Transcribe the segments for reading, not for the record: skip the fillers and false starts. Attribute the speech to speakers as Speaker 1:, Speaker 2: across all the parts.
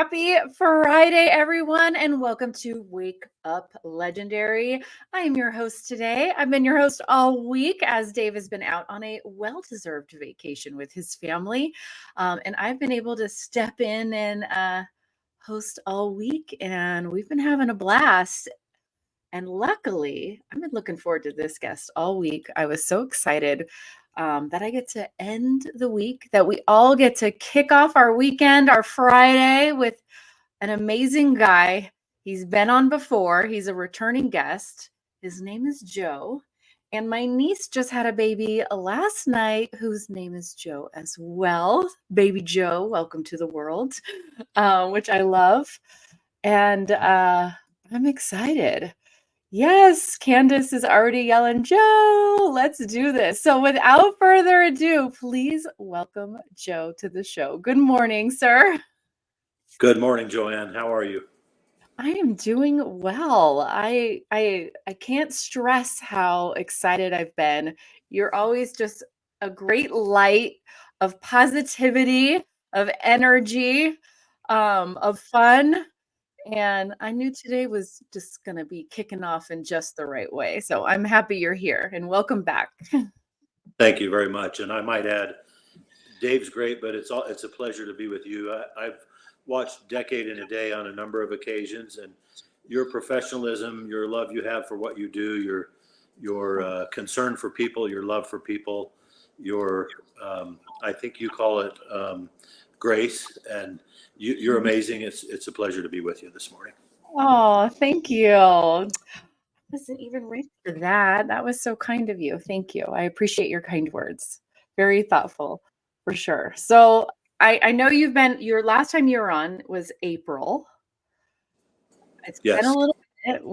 Speaker 1: Happy Friday, everyone, and welcome to Wake Up Legendary. I am your host today. I've been your host all week as Dave has been out on a well-deserved vacation with his family. And I've been able to step in and host all week, and we've been having a blast. And luckily, I've been looking forward to this guest all week. I was so excited that I get to end the week, that we all get to kick off our weekend, our Friday, with an amazing guy. He's been on before. He's a returning guest. His name is Joe. And my niece just had a baby last night whose name is Joe as well. Baby Joe, welcome to the world, which I love. And I'm excited. Yes, Candace is already yelling, Joe, let's do this. So without further ado, please welcome Joe to the show. Good morning, sir.
Speaker 2: Good morning, Joanne. How are you?
Speaker 1: I am doing well. I can't stress how excited I've been. You're always just a great light of positivity, of energy, of fun. And I knew today was just going to be kicking off in just the right way. So I'm happy you're here and welcome back.
Speaker 2: Thank you very much. And I might add, Dave's great, but it's a pleasure to be with you. I've watched Decade in a Day on a number of occasions, and your professionalism, your love you have for what you do, your concern for people, your love for people, your I think you call it grace, and you're amazing. It's a pleasure to be with you this morning.
Speaker 1: Oh, thank you. I wasn't even ready for that. That was so kind of you. Thank you. I appreciate your kind words. Very thoughtful, for sure. So I know your last time you were on was April. It's been
Speaker 2: Yes.
Speaker 1: a little bit.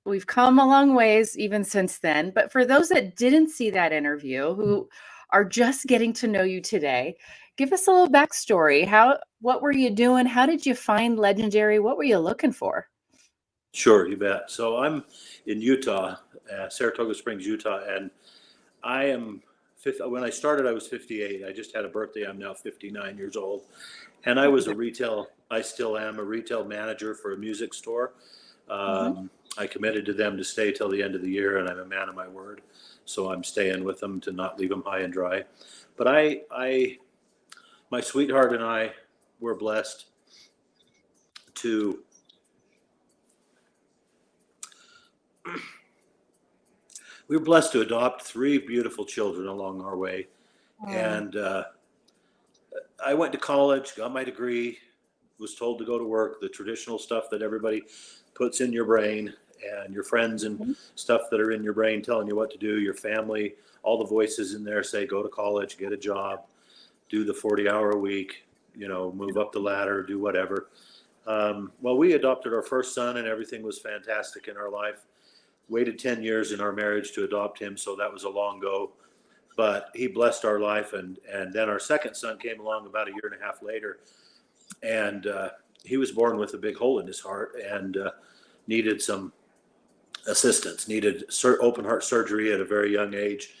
Speaker 1: We've come a long ways even since then. But for those that didn't see that interview, who are just getting to know you today, give us a little backstory. What were you doing? How did you find Legendary? What were you looking for?
Speaker 2: Sure, you bet. So I'm in Utah, Saratoga Springs, Utah, and I am when I started, I was 58. I just had a birthday. I'm now 59 years old, and I still am a retail manager for a music store. I committed to them to stay till the end of the year, and I'm a man of my word, so I'm staying with them to not leave them high and dry. But my sweetheart and I were blessed to adopt three beautiful children along our way. And I went to college, got my degree, was told to go to work, the traditional stuff that everybody puts in your brain, and your friends and stuff that are in your brain telling you what to do, your family, all the voices in there say, go to college, get a job, do the 40-hour a week, move up the ladder, do whatever. Well, we adopted our first son, and everything was fantastic in our life. Waited 10 years in our marriage to adopt him, so that was a long go. But he blessed our life, and then our second son came along about a year and a half later, and he was born with a big hole in his heart and needed some assistance, needed open heart surgery at a very young age.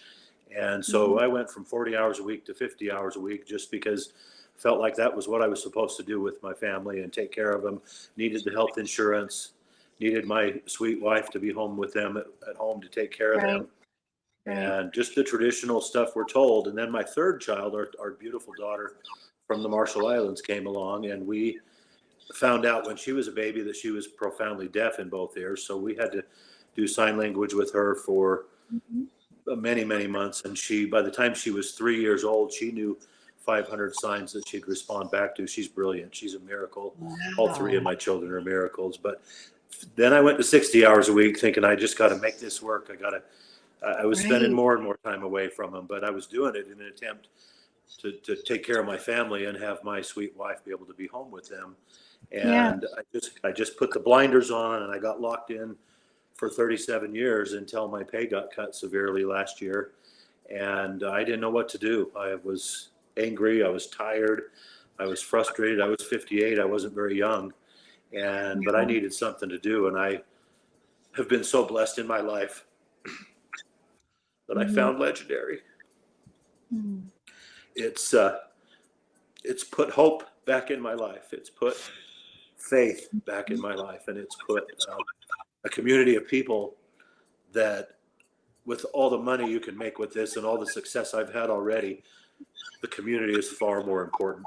Speaker 2: And so I went from 40 hours a week to 50 hours a week just because I felt like that was what I was supposed to do with my family and take care of them. Needed the health insurance, needed my sweet wife to be home with them at home to take care of them. And just the traditional stuff we're told. And then my third child, our beautiful daughter from the Marshall Islands, came along, and we found out when she was a baby that she was profoundly deaf in both ears. So we had to do sign language with her for many, many months. And by the time she was 3 years old, she knew 500 signs that she'd respond back to. She's brilliant. She's a miracle. Wow. All three of my children are miracles. But then I went to 60 hours a week thinking, I just got to make this work. I was spending more and more time away from them, but I was doing it in an attempt to take care of my family and have my sweet wife be able to be home with them. And I just put the blinders on, and I got locked in for 37 years until my pay got cut severely last year. And I didn't know what to do. I was angry. I was tired. I was frustrated. I was 58. I wasn't very young. But I needed something to do. And I have been so blessed in my life that I found Legendary. It's put hope back in my life. It's put faith back in my life, and it's put a community of people that, with all the money you can make with this and all the success I've had already, the community is far more important.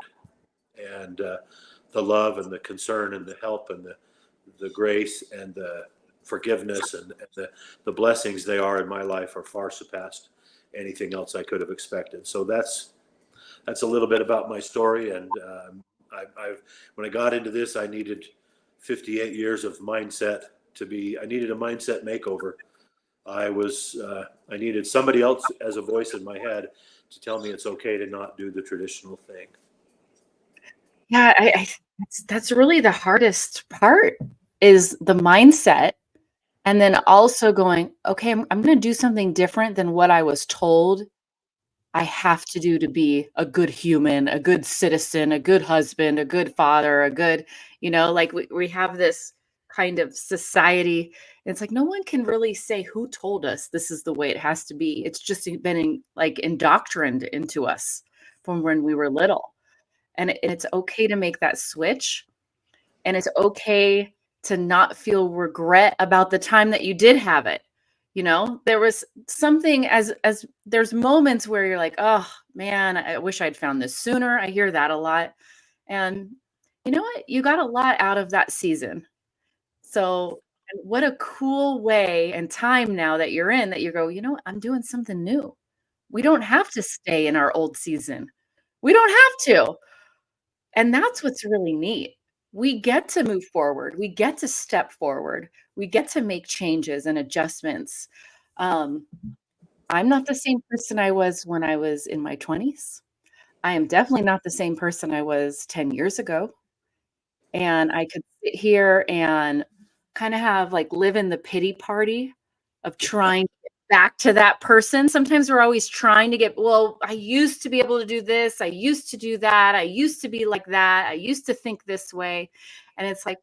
Speaker 2: And the love and the concern and the help and the grace and the forgiveness and the blessings they are in my life are far surpassed anything else I could have expected. So that's a little bit about my story. And when I got into this, I needed 58 years of mindset I needed a mindset makeover. I needed somebody else as a voice in my head to tell me it's okay to not do the traditional thing.
Speaker 1: Yeah, that's really the hardest part, is the mindset. And then also going, okay, I'm going to do something different than what I was told I have to do to be a good human, a good citizen, a good husband, a good father, a good, like we have this kind of society. It's like no one can really say who told us this is the way it has to be. It's just been like indoctrined into us from when we were little. And it's okay to make that switch. And it's okay to not feel regret about the time that you did have it. There was something, as there's moments where you're like, oh man, I wish I'd found this sooner. I hear that a lot. And you know what? You got a lot out of that season. So and what a cool way and time now that you're in, that you go, I'm doing something new. We don't have to stay in our old season. We don't have to. And that's what's really neat. We get to move forward. We get to step forward. We get to make changes and adjustments. Um, I'm not the same person I was when I was in my 20s. I am definitely not the same person I was 10 years ago. And I could sit here and kind of live in the pity party of trying to get back to that person. Sometimes we're always trying to well, I used to be able to do this. I used to do that. I used to be like that. I used to think this way. And it's like,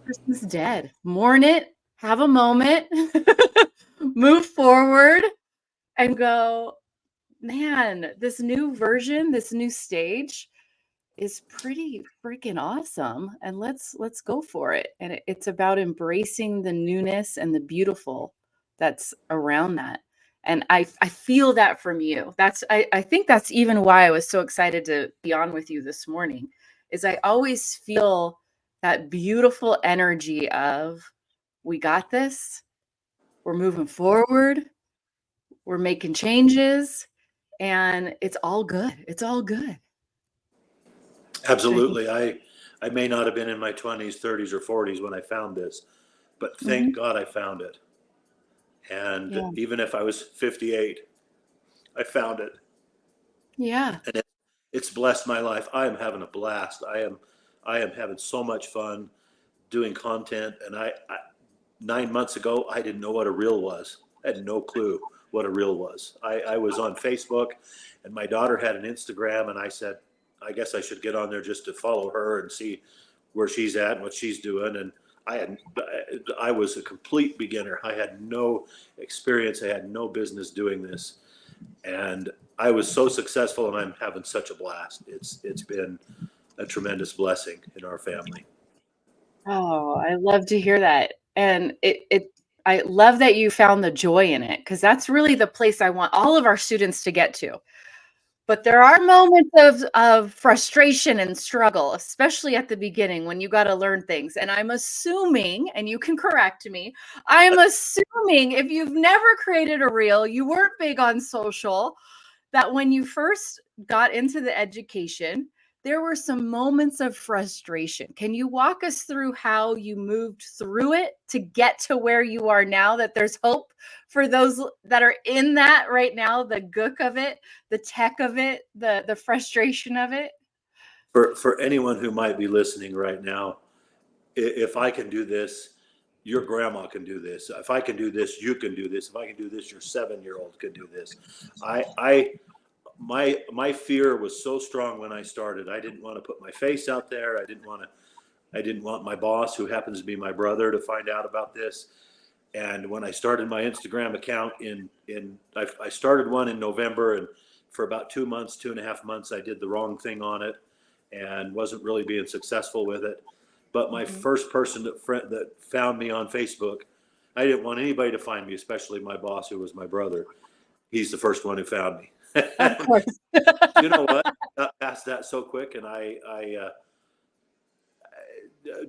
Speaker 1: person's dead. Mourn it, have a moment, move forward and go, man, this new version, this new stage is pretty freaking awesome, and let's go for it. And it's about embracing the newness and the beautiful that's around that. And I feel that from you. I think that's even why I was so excited to be on with you this morning, is I always feel that beautiful energy of, we got this, we're moving forward, we're making changes, and it's all good. It's all good.
Speaker 2: Absolutely. I may not have been in my 20s, 30s, or 40s when I found this, but thank God I found it. And even if I was 58, I found it.
Speaker 1: Yeah.
Speaker 2: And it's blessed my life. I am having a blast. I am having so much fun doing content. And I 9 months ago, I didn't know what a reel was. I had no clue what a reel was. I was on Facebook, and my daughter had an Instagram, and I said, I guess I should get on there just to follow her and see where she's at and what she's doing. And I was a complete beginner. I had no experience. I had no business doing this. And I was so successful, and I'm having such a blast. It's been a tremendous blessing in our family.
Speaker 1: Oh, I love to hear that. And I love that you found the joy in it, because that's really the place I want all of our students to get to. But there are moments of frustration and struggle, especially at the beginning when you got to learn things. And I'm assuming, and you can correct me, I'm assuming if you've never created a reel, you weren't big on social, that when you first got into the education, there were some moments of frustration. Can you walk us through how you moved through it to get to where you are now, that there's hope for those that are in that right now, the gook of it, the tech of it, the frustration of it?
Speaker 2: For anyone who might be listening right now, if I can do this, your grandma can do this. If I can do this, you can do this. If I can do this, your 7-year-old can do this. My fear was so strong when I started. I didn't want to put my face out there. I didn't want my boss, who happens to be my brother, to find out about this. And when I started my Instagram account I started one in November, and for about 2.5 months, I did the wrong thing on it. and wasn't really being successful with it. But my first person that found me on Facebook, I didn't want anybody to find me, especially my boss, who was my brother. He's the first one who found me.
Speaker 1: Of course.
Speaker 2: You know what? I got past that so quick, and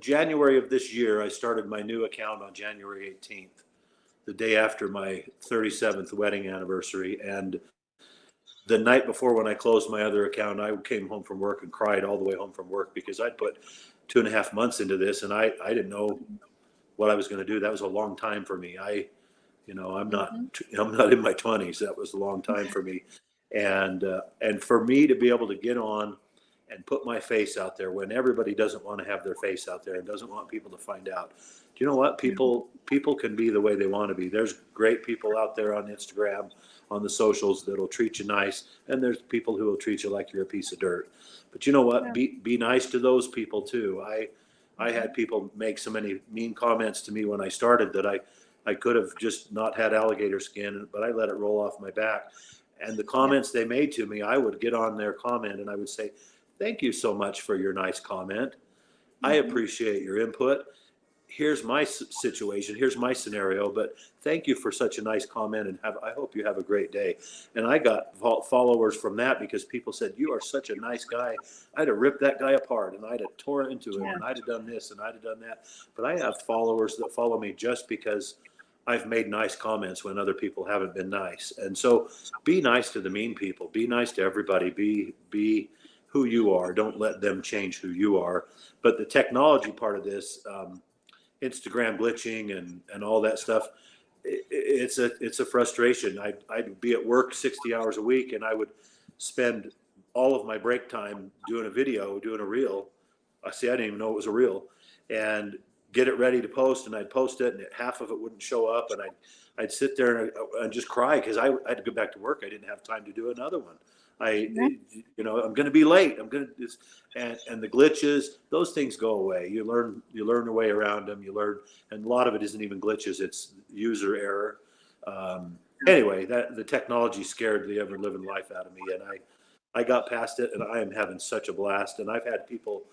Speaker 2: January of this year, I started my new account on January 18th, the day after my 37th wedding anniversary. And the night before, when I closed my other account, I came home from work and cried all the way home from work because I'd put 2.5 months into this, and I didn't know what I was going to do. That was a long time for me. I'm not in my 20s. That was a long time for me. And for me to be able to get on and put my face out there when everybody doesn't want to have their face out there and doesn't want people to find out. Do you know what? People can be the way they want to be. There's great people out there on Instagram, on the socials, that'll treat you nice, and there's people who will treat you like you're a piece of dirt. But you know what? Be nice to those people too. I had people make so many mean comments to me when I started that I could have just not had alligator skin, but I let it roll off my back. And the comments they made to me, I would get on their comment and I would say, thank you so much for your nice comment. I appreciate your input. Here's my situation. Here's my scenario, but thank you for such a nice comment, and I hope you have a great day. And I got followers from that because people said, you are such a nice guy. I'd have ripped that guy apart and I'd have torn into him and I'd have done this and I'd have done that. But I have followers that follow me just because I've made nice comments when other people haven't been nice. And so be nice to the mean people. Be nice to everybody. Be who you are. Don't let them change who you are. But the technology part of this, Instagram glitching and all that stuff, it's a frustration. I'd be at work 60 hours a week, and I would spend all of my break time doing a video, doing a reel. I didn't even know it was a reel, and get it ready to post, and I'd post it, and half of it wouldn't show up, and I'd sit there and just cry because I had to go back to work. I didn't have time to do another one. I'm going to be late. And the glitches, those things go away. You learn your way around them. And a lot of it isn't even glitches. It's user error. Anyway, the technology scared the ever living life out of me. And I got past it, and I am having such a blast. And I've had people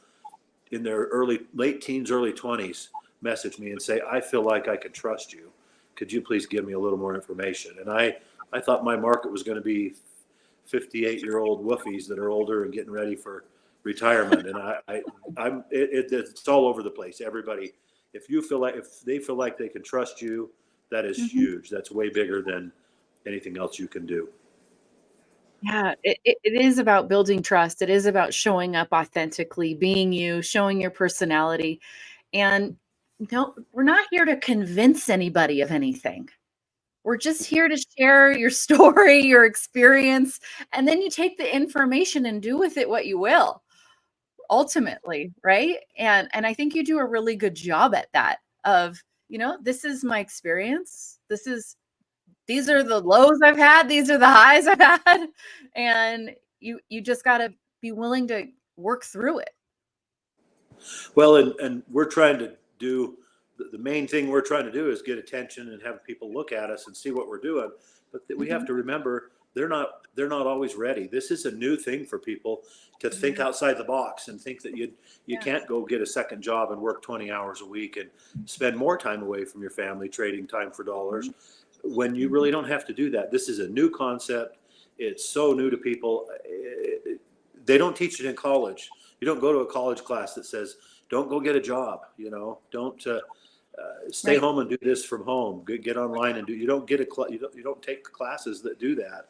Speaker 2: in their late teens, early 20s message me and say, I feel like I can trust you. Could you please give me a little more information? And I thought my market was going to be 58-year-old woofies that are older and getting ready for retirement. And it's all over the place. Everybody, if they feel like they can trust you, that is huge. That's way bigger than anything else you can do.
Speaker 1: Yeah, it is about building trust. It is about showing up authentically, being you, showing your personality. And no, we're not here to convince anybody of anything. We're just here to share your story, your experience, and then you take the information and do with it what you will, ultimately, right? And I think you do a really good job at that of, this is my experience. These are the lows I've had, these are the highs I've had, and you just got to be willing to work through it.
Speaker 2: Well, and we're trying to do the main thing we're trying to do is get attention and have people look at us and see what we're doing. But we have to remember they're not always ready. This is a new thing for people to think outside the box and think that you can't go get a second job and work 20 hours a week and spend more time away from your family trading time for dollars when you really don't have to do that. This is a new concept. It's so new to people. They don't teach it in college. You don't go to a college class that says, don't go get a job, don't stay home and do this from home, get online and you don't take classes that do that.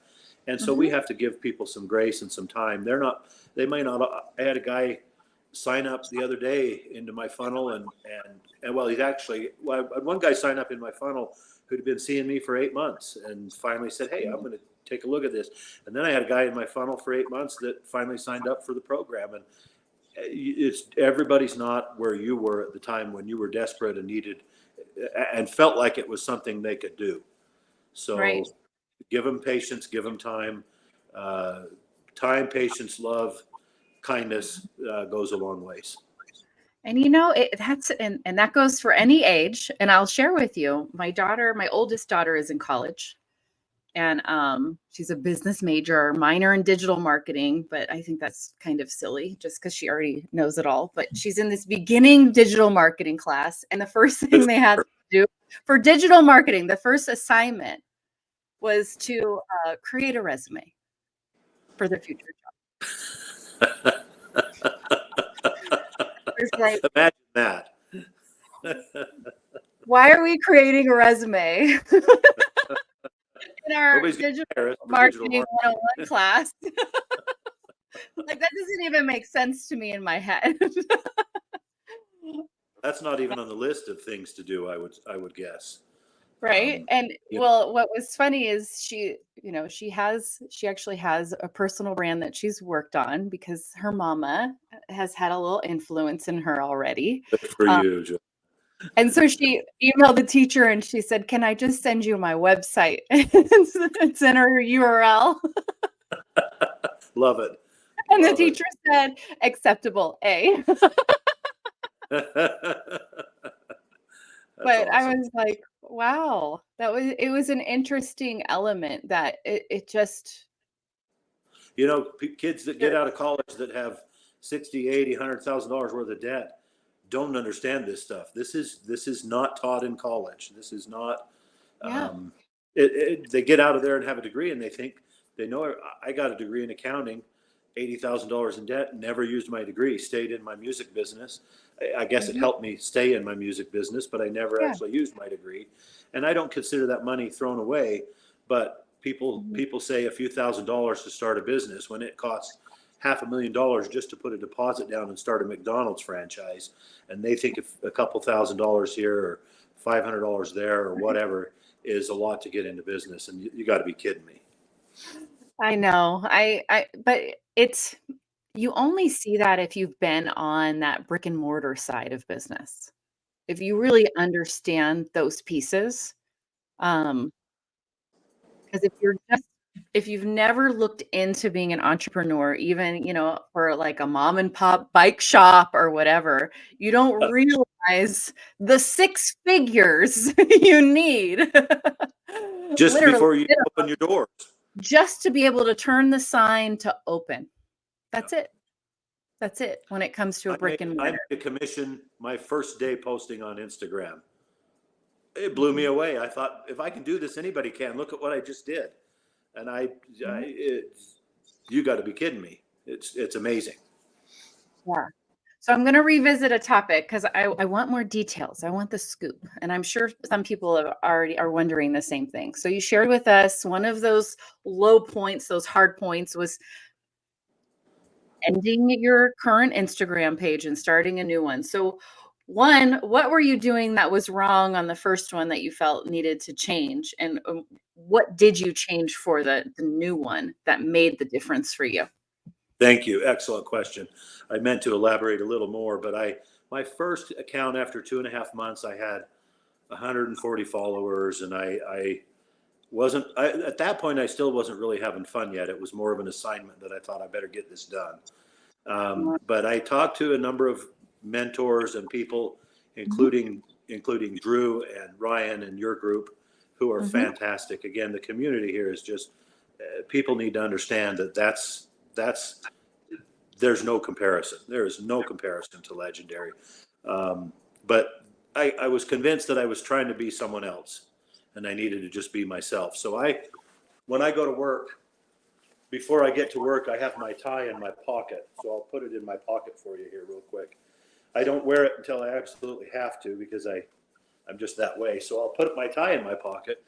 Speaker 2: And so we have to give people some grace and some time. They might not. I had a guy sign up the other day into my funnel and well, I had one guy sign up in my funnel who'd been seeing me for 8 months and finally said, hey, I'm going to take a look at this. And then I had a guy in my funnel for 8 months that finally signed up for the program. And everybody's not where you were at the time when you were desperate and needed and felt like it was something they could do. So give them patience, give them time. Time, patience, love, kindness goes a long ways.
Speaker 1: And that goes for any age. And I'll share with you, my oldest daughter is in college. And she's a business major, minor in digital marketing, but I think that's kind of silly just because she already knows it all. But she's in this beginning digital marketing class, and the first thing they had to do for digital marketing, the first assignment was to create a resume for the future job. It's like,
Speaker 2: Imagine that.
Speaker 1: why are we creating a resume in our
Speaker 2: Nobody's
Speaker 1: digital
Speaker 2: digital
Speaker 1: marketing 101 class? Like, that doesn't even make sense to me in my head.
Speaker 2: That's not even on the list of things to do, I would guess.
Speaker 1: Right. And
Speaker 2: Yeah.
Speaker 1: well, what was funny is she actually has a personal brand that she's worked on because her mama has had a little influence in her already.
Speaker 2: Good for you, Joe.
Speaker 1: And so she emailed the teacher and she said, "Can I just send you my website?" It's in her URL.
Speaker 2: Love it.
Speaker 1: And the
Speaker 2: Love
Speaker 1: teacher said, "Acceptable, A." But I
Speaker 2: awesome.
Speaker 1: was like, wow, it was an interesting element that it just
Speaker 2: You know, kids that get out of college that have 60, 80, $100,000 worth of debt don't understand this stuff. This is not taught in college. This is not.
Speaker 1: yeah.
Speaker 2: They get out of there and have a degree, and they think they know. I got a degree in accounting, $80,000 in debt. Never used my degree. Stayed in my music business. I guess it
Speaker 1: Mhm.
Speaker 2: helped me stay in my music business, but I never
Speaker 1: Yeah.
Speaker 2: actually used my degree, and I don't consider that money thrown away. But
Speaker 1: Mhm.
Speaker 2: people say a few $1,000s to start a business when it costs $500,000 just to put a deposit down and start a McDonald's franchise, and they think if a couple $1,000s here or $500 there or whatever is a lot to get into business, and you got to be kidding me.
Speaker 1: I know. But it's you only see that if you've been on that brick and mortar side of business. If you really understand those pieces, um, because if you've never looked into being an entrepreneur, even, for like a mom and pop bike shop or whatever, you don't realize the 6 figures you need.
Speaker 2: Just
Speaker 1: Literally,
Speaker 2: before you open your doors.
Speaker 1: just to be able to turn the sign to open. That's it. That's it when it comes to a brick and
Speaker 2: I
Speaker 1: mortar.
Speaker 2: made a commission my first day posting on Instagram. It blew me
Speaker 1: Mhm,
Speaker 2: away. I thought, if I can do this, anybody can. Look at what I just did, and
Speaker 1: mhm.
Speaker 2: you got to be kidding me. It's amazing.
Speaker 1: Yeah. So I'm gonna revisit a topic because I want more details. I want the scoop, and I'm sure some people have already are wondering the same thing. So you shared with us one of those low points, those hard points was ending your current Instagram page and starting a new one. So one, what were you doing that was wrong on the first one that you felt needed to change? And what did you change for the new one that made the difference for you?
Speaker 2: Thank you. Excellent question. I meant to elaborate a little more, but my first account after 2.5 months, I had 140 followers, and I wasn't at that point. I still wasn't really having fun yet. It was more of an assignment that I thought I better get this done. But I talked to a number of mentors and people,
Speaker 1: Mhm,
Speaker 2: including Drew and Ryan and your group, who are
Speaker 1: mhm.
Speaker 2: fantastic. Again, the community here is just people need to understand that that's there's no comparison. There is no comparison to Legendary. Um, but I was convinced that I was trying to be someone else, and I needed to just be myself. So when I go to work, before I get to work, I have my tie in my pocket. So I'll put it in my pocket for you here real quick. I don't wear it until I absolutely have to because I'm just that way. So I'll put my tie in my pocket,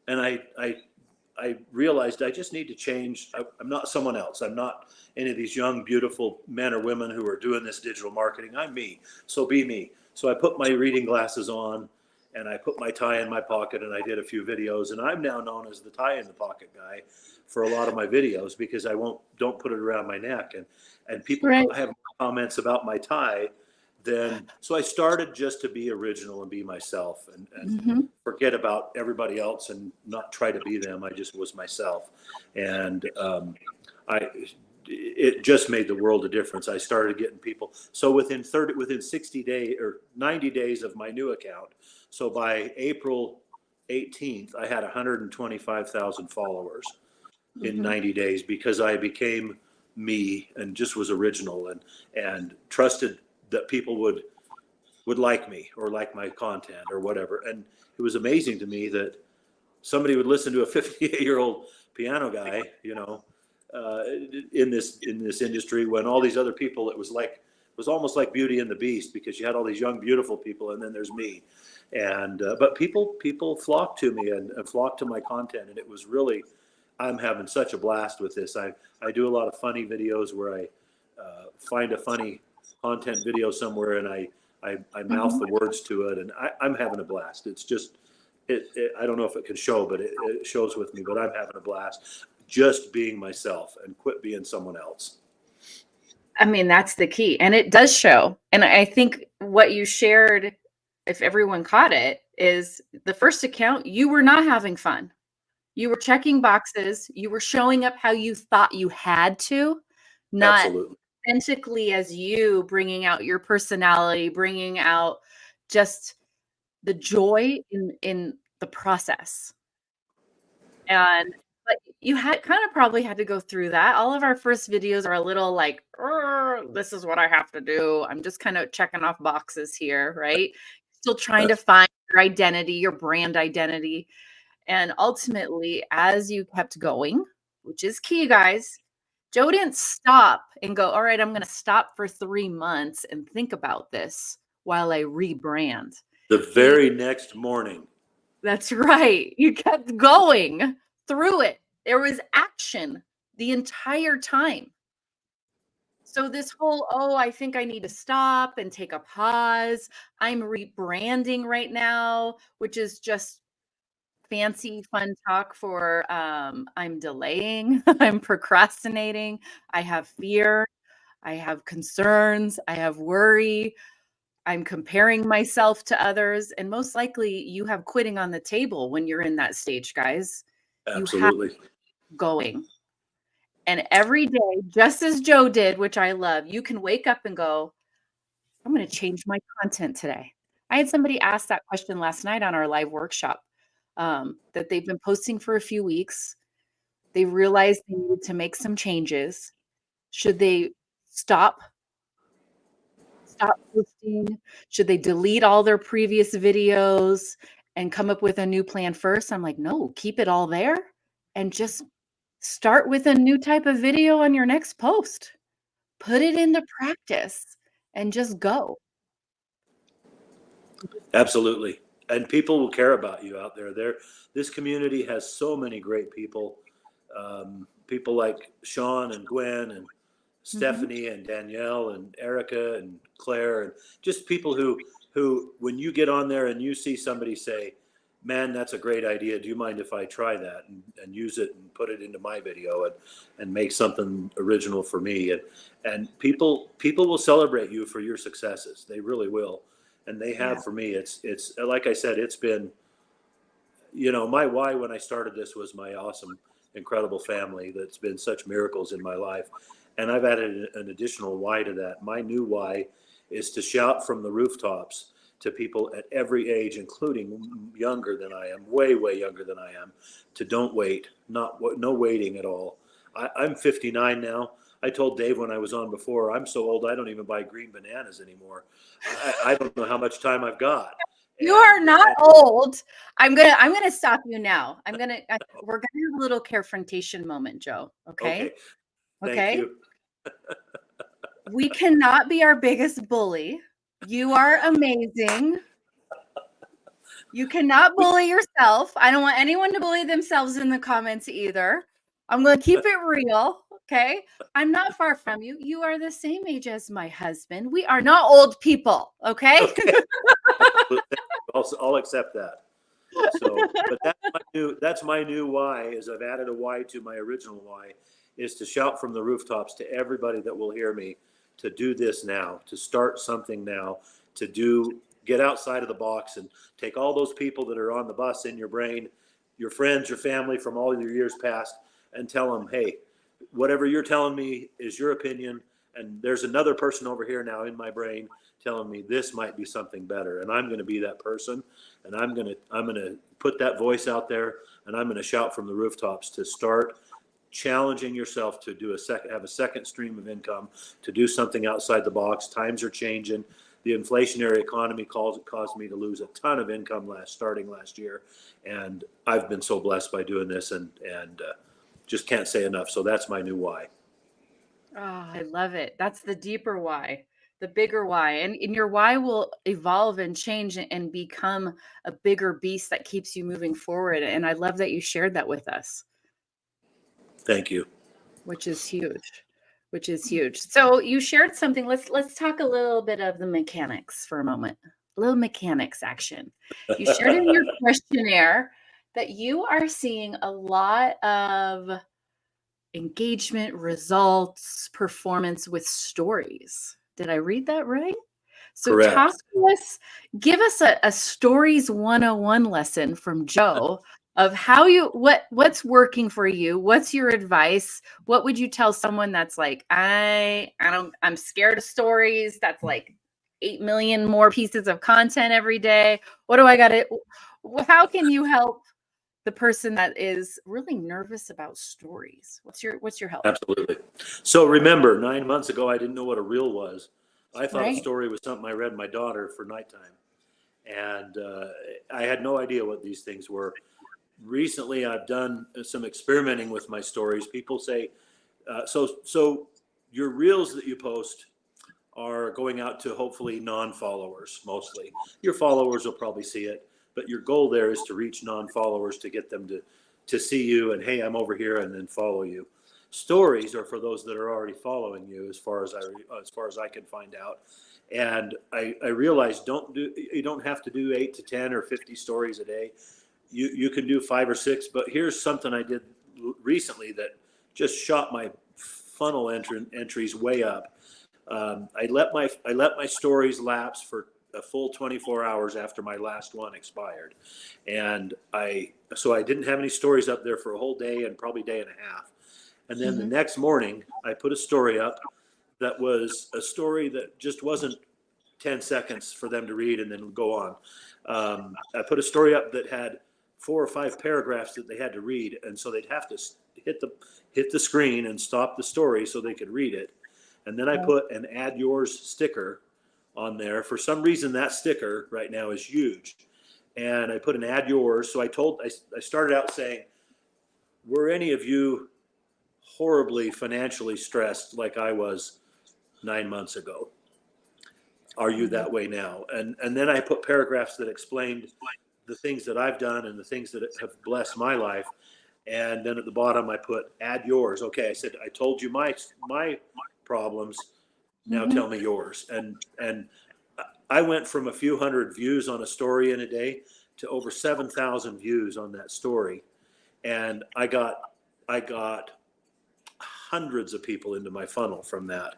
Speaker 2: and I realized I just need to change. I'm not someone else. I'm not any of these young, beautiful men or women who are doing this digital marketing. I'm me. So be me. So I put my reading glasses on and I put my tie in my pocket and I did a few videos. And I'm now known as the tie in the pocket guy for a lot of my videos because don't put it around my neck. And people
Speaker 1: Right.
Speaker 2: have comments about my tie. So I started just to be original and be myself and
Speaker 1: Mhm.
Speaker 2: forget about everybody else and not try to be them. I just was myself, and I it just made the world a difference. I started getting people. So within 60 days or 90 days of my new account, so by April 18th, I had 125,000 followers in
Speaker 1: Mm-hmm.
Speaker 2: 90 days because I became me and just was original and trusted that people would like me or like my content or whatever. And it was amazing to me that somebody would listen to a 58-year-old piano guy, in this industry, when all these other people, it was almost like Beauty and the Beast, because you had all these young, beautiful people, and then there's me. And but people flocked to me and flocked to my content, and it was really, I'm having such a blast with this. I do a lot of funny videos where I find a funny content video somewhere and I mouth the words to it, and I'm having a blast. It's just, I don't know if it can show, but it shows with me, but I'm having a blast just being myself and quit being someone else.
Speaker 1: I mean, that's the key. And it does show. And I think what you shared, if everyone caught it, is the first account, you were not having fun. You were checking boxes. You were showing up how you thought you had to, not
Speaker 2: Absolutely.
Speaker 1: authentically as you, bringing out your personality, bringing out just the joy in the process. And but you had kind of probably had to go through that. All of our first videos are a little like, this is what I have to do. I'm just kind of checking off boxes here, right? Still trying to find your identity, your brand identity. And ultimately, as you kept going, which is key, guys, Joe didn't stop and go, all right, I'm going to stop for 3 months and think about this while I rebrand.
Speaker 2: The very next morning.
Speaker 1: That's right. You kept going through it. There was action the entire time. So this whole, oh, I think I need to stop and take a pause. I'm rebranding right now, which is just fancy fun talk for I'm delaying, I'm procrastinating, I have fear, I have concerns, I have worry, I'm comparing myself to others, and most likely you have quitting on the table when you're in that stage, guys. You have
Speaker 2: Absolutely.
Speaker 1: going. And every day, just as Joe did, which I love, you can wake up and go, I'm going to change my content today. I had somebody ask that question last night on our live workshop, that they've been posting for a few weeks. They realized they needed to make some changes. Should they stop posting? Should they delete all their previous videos and come up with a new plan first? I'm like, no, keep it all there and just start with a new type of video on your next post. Put it into practice and just go.
Speaker 2: Absolutely. And people will care about you out there. This community has so many great people. People like Sean and Gwen and Stephanie and Danielle and Erica and Claire, and just people who, when you get on there and you see somebody say, man, that's a great idea. Do you mind if I try that and use it and put it into my video and make something original for me? And people will celebrate you for your successes. They really will. And they have for me. It's like I said, it's been, my why when I started this was my awesome, incredible family that's been such miracles in my life. And I've added an additional why to that. My new why is to shout from the rooftops to people at every age, including younger than I am, way, way younger than I am, to don't wait, no waiting at all. I'm 59 now. I told Dave when I was on before, I'm so old I don't even buy green bananas anymore. I don't know how much time I've got.
Speaker 1: You are not old. I'm gonna stop you now. We're gonna have a little confrontation moment, Joe. Okay.
Speaker 2: Thank you.
Speaker 1: We cannot be our biggest bully. You are amazing. You cannot bully yourself. I don't want anyone to bully themselves in the comments either. I'm going to keep it real. Okay. I'm not far from you. You are the same age as my husband. We are not old people. Okay.
Speaker 2: I'll accept that. So, but that's my new why, is I've added a why to my original why, is to shout from the rooftops to everybody that will hear me to do this now, to start something now, get outside of the box and take all those people that are on the bus in your brain, your friends, your family from all your years past, and tell them, hey, whatever you're telling me is your opinion, and there's another person over here now in my brain telling me this might be something better, and I'm going to be that person, And I'm gonna put that voice out there, and I'm gonna shout from the rooftops to start challenging yourself to have a second stream of income, to do something outside the box. Times are changing. The inflationary economy caused me to lose a ton of income starting last year, and I've been so blessed by doing this, and just can't say enough. So that's my new why.
Speaker 1: Oh, I love it. That's the deeper why, the bigger why. And your why will evolve and change and become a bigger beast that keeps you moving forward. And I love that you shared that with us.
Speaker 2: Thank you.
Speaker 1: Which is huge. Which is huge. So you shared something. Let's talk a little bit of the mechanics for a moment. A little mechanics action. You shared in your questionnaire that you are seeing a lot of engagement, results, performance with stories. Did I read that right? So
Speaker 2: Correct.
Speaker 1: talk to us, give us a stories 101 lesson from Joe of how what's working for you. What's your advice? What would you tell someone that's like, I'm scared of stories. That's like 8 million more pieces of content every day. What do I got to, how can you help the person that is really nervous about stories? What's your help?
Speaker 2: Absolutely. So remember, 9 months ago, I didn't know what a reel was. I thought
Speaker 1: Right.
Speaker 2: a story was something I read my daughter for nighttime. And I had no idea what these things were. Recently, I've done some experimenting with my stories. People say, so your reels that you post are going out to hopefully non-followers mostly. Your followers will probably see it, but your goal there is to reach non-followers, to get them to see you and, hey, I'm over here, and then follow you. Stories are for those that are already following you, as far as I can find out. And I realized you don't have to do 8 to 10 or 50 stories a day. You can do 5 or 6. But here's something I did recently that just shot my funnel entries way up. I let my stories lapse for a full 24 hours after my last one expired, and so I didn't have any stories up there for a whole day and probably day and a half. And then the next morning, I put a story up that was a story that just wasn't 10 seconds for them to read and then go on. I put a story up that had 4 or 5 paragraphs that they had to read, and so they'd have to hit the screen and stop the story so they could read it. And then I put an add yours sticker on there. For some reason, that sticker right now is huge. And I put an add yours. So I started out saying, were any of you horribly financially stressed like I was 9 months ago? Are you that way now? And then I put paragraphs that explained the things that I've done and the things that have blessed my life. And then at the bottom, I put add yours. Okay, I said, I told you my problems. Now tell me yours. And I went from a few hundred views on a story in a day to over 7,000 views on that story. And I got hundreds of people into my funnel from that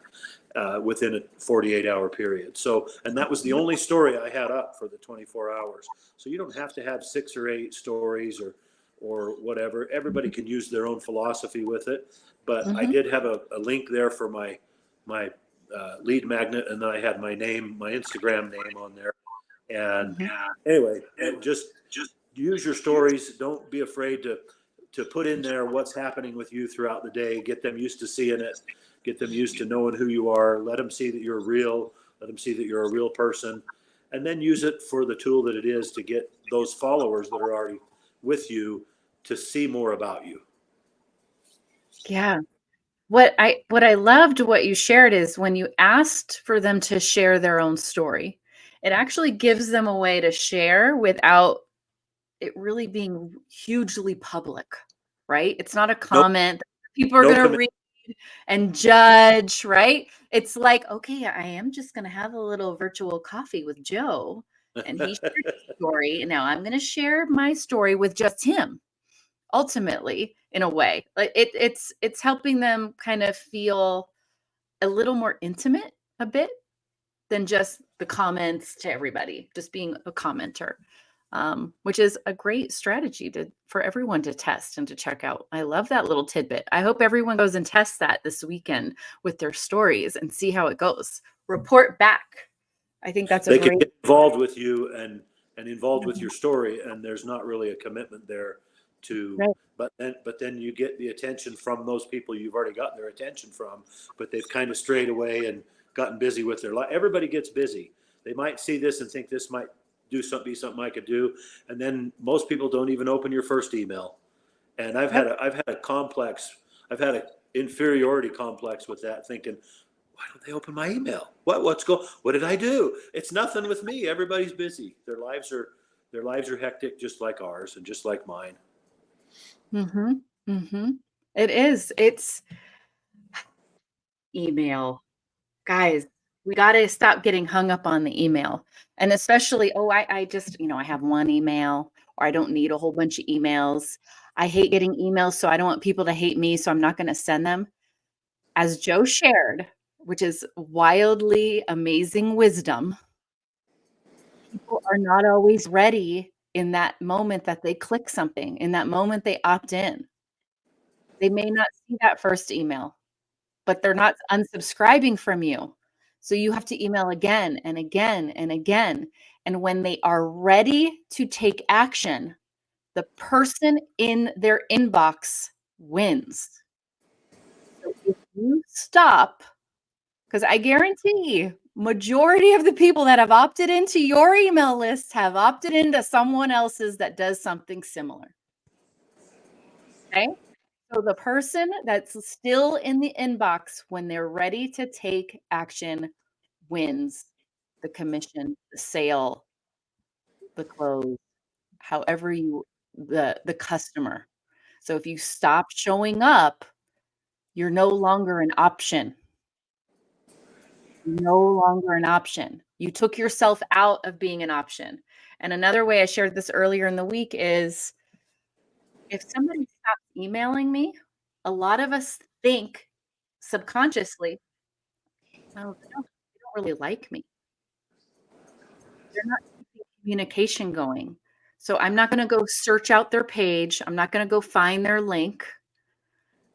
Speaker 2: within a 48-hour period. So, and that was the only story I had up for the 24 hours. So you don't have to have 6 or 8 stories or whatever. Everybody can use their own philosophy with it. But I did have a link there for my lead magnet, and then I had my Instagram name on there. And anyway, just use your stories. Don't be afraid to put in there what's happening with you throughout the day. Get them used to seeing it. Get them used to knowing who you are. Let them see that you're real. Let them see that you're a real person. And then use it for the tool that it is to get those followers that are already with you to see more about you.
Speaker 1: Yeah. What I loved what you shared is when you asked for them to share their own story, it actually gives them a way to share without it really being hugely public, right? It's not a comment that people are going to read and judge, right? It's like, okay, I am just going to have a little virtual coffee with Joe, and he shared his story, and now I'm going to share my story with just him. Ultimately, in a way, like it's helping them kind of feel a little more intimate a bit than just the comments to everybody, just being a commenter, which is a great strategy for everyone to test and to check out. I love that little tidbit. I hope everyone goes and tests that this weekend with their stories and see how it goes. Report back. I think that's
Speaker 2: they can get involved with you and and involved with your story, and there's not really a commitment there to,
Speaker 1: Right.
Speaker 2: but then you get the attention from those people you've already got their attention from, but they've kind of strayed away and gotten busy with their life. Everybody gets busy. They might see this and think this might be something I could do, and then most people don't even open your first email. And I've had an inferiority complex with that, thinking, why don't they open my email? What did I do? It's nothing with me. Everybody's busy. Their lives are hectic, just like ours and just like mine.
Speaker 1: Mm-hmm. Mm-hmm. It is. It's email. Guys, we got to stop getting hung up on the email. And especially, I just, I have one email, or I don't need a whole bunch of emails. I hate getting emails, so I don't want people to hate me, so I'm not going to send them. As Joe shared, which is wildly amazing wisdom, people are not always ready in that moment that they click something, in that moment they opt in. They may not see that first email, but they're not unsubscribing from you. So you have to email again and again and again. And when they are ready to take action, the person in their inbox wins. So if you stop, because I guarantee majority of the people that have opted into your email list have opted into someone else's that does something similar. Okay? So the person that's still in the inbox when they're ready to take action wins the commission, the sale, the close, however the customer. So if you stop showing up, you're no longer an option. No longer an option. You took yourself out of being an option. And another way I shared this earlier in the week is if somebody stops emailing me, a lot of us think subconsciously, oh, they don't really like me. They're not keeping communication going. So I'm not going to go search out their page. I'm not going to go find their link.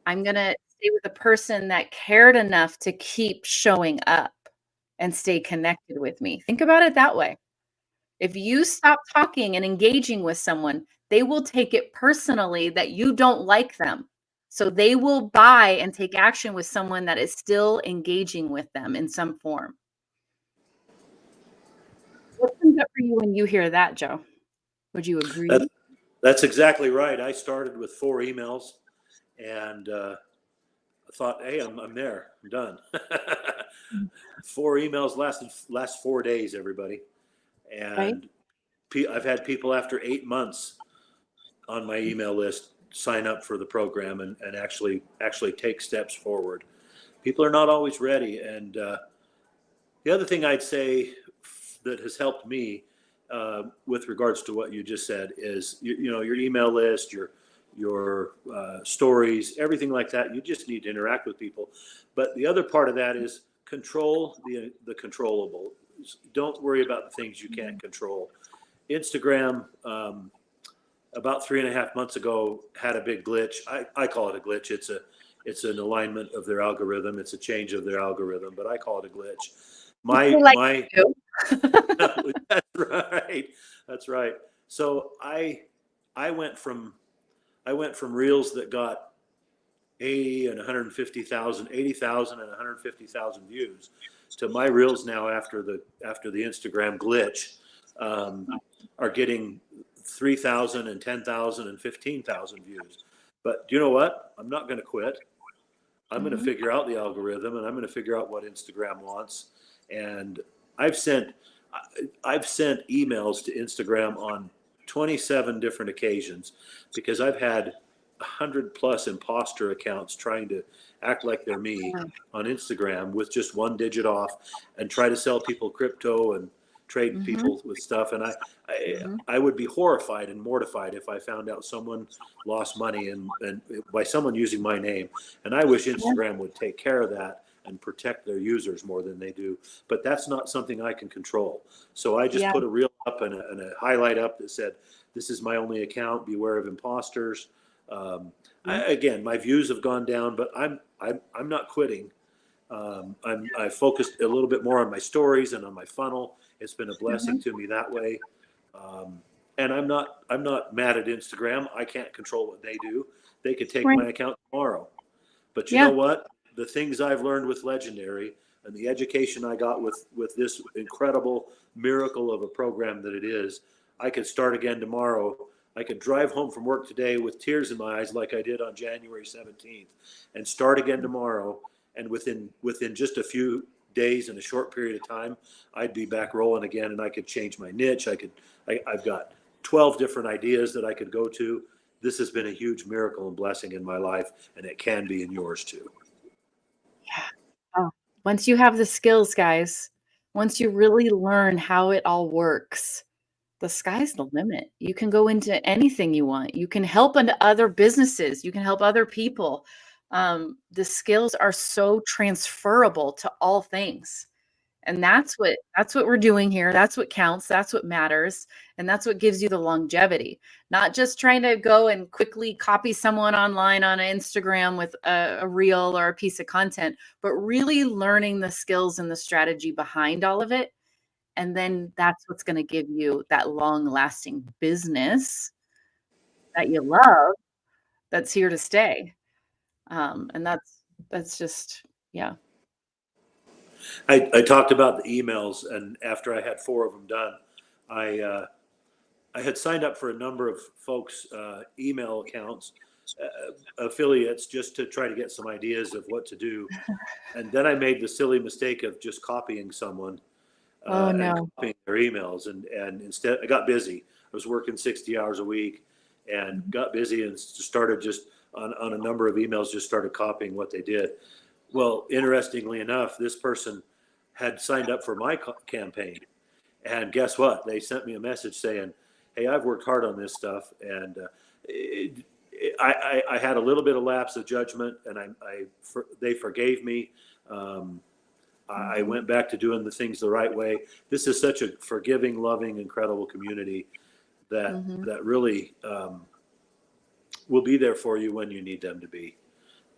Speaker 1: I'm going to stay with a person that cared enough to keep showing up and stay connected with me. Think about it that way. If you stop talking and engaging with someone, they will take it personally that you don't like them. So they will buy and take action with someone that is still engaging with them in some form. What comes up for you when you hear that, Joe? Would you agree?
Speaker 2: That's exactly right. I started with 4 emails, and I thought, hey, I'm there. I'm done. 4 emails last 4 days, everybody.
Speaker 1: Right?
Speaker 2: And I've had people after 8 months on my email list sign up for the program and actually take steps forward. People are not always ready. And the other thing I'd say that has helped me with regards to what you just said is, your email list, your stories, everything like that. You just need to interact with people. But the other part of that is control the controllable. Don't worry about the things you can't control. Instagram, about 3.5 months ago, had a big glitch. I call it a glitch. It's an alignment of their algorithm. It's a change of their algorithm, but I call it a glitch. That's right. That's right. So I went from reels that got 80 and 150,000, 80,000 and 150,000 views to my reels now after the Instagram glitch are getting 3,000 and 10,000 and 15,000 views. But do you know what? I'm not going to quit. I'm going to figure out the algorithm, and I'm going to figure out what Instagram wants. And I've sent emails to Instagram on 27 different occasions because I've had 100+ imposter accounts trying to act like they're me on Instagram with just 1 digit off and try to sell people crypto and trade people with stuff. And I would be horrified and mortified if I found out someone lost money and by someone using my name. And I wish Instagram would take care of that and protect their users more than they do. But that's not something I can control. So I just put a reel up and a highlight up that said, this is my only account, beware of imposters. Again, my views have gone down, but I'm not quitting. I focused a little bit more on my stories and on my funnel. It's been a blessing to me that way. And I'm not mad at Instagram. I can't control what they do. They could take
Speaker 1: Right.
Speaker 2: my account tomorrow. But you
Speaker 1: Yeah.
Speaker 2: know what? The things I've learned with Legendary and the education I got with this incredible miracle of a program that it is, I could start again tomorrow. I could drive home from work today with tears in my eyes like I did on January 17th and start again tomorrow. And within just a few days and a short period of time, I'd be back rolling again and I could change my niche. I've got 12 different ideas that I could go to. This has been a huge miracle and blessing in my life, and it can be in yours too.
Speaker 1: Yeah. Oh, once you have the skills, guys, once you really learn how it all works, the sky's the limit. You can go into anything you want. You can help into other businesses. You can help other people. The skills are so transferable to all things. And that's what we're doing here. That's what counts. That's what matters. And that's what gives you the longevity. Not just trying to go and quickly copy someone online on Instagram with a reel or a piece of content, but really learning the skills and the strategy behind all of it. And then that's what's going to give you that long lasting business that you love that's here to stay. And that's just, yeah.
Speaker 2: I talked about the emails, and after I had 4 of them done, I I had signed up for a number of folks' email accounts, affiliates, just to try to get some ideas of what to do. And then I made the silly mistake of just copying someone
Speaker 1: Oh,
Speaker 2: and
Speaker 1: no.
Speaker 2: copying their emails. And instead, I got busy. I was working 60 hours a week and
Speaker 1: Mhm.
Speaker 2: got busy and started just on a number of emails, just started copying what they did. Well, interestingly enough, this person had signed up for my campaign. And guess what? They sent me a message saying, "Hey, I've worked hard on this stuff, and I had a little bit of lapse of judgment, and they forgave me. Um, I
Speaker 1: Mhm.
Speaker 2: went back to doing the things the right way. This is such a forgiving, loving, incredible community
Speaker 1: Mhm.
Speaker 2: that really will be there for you when you need them to be,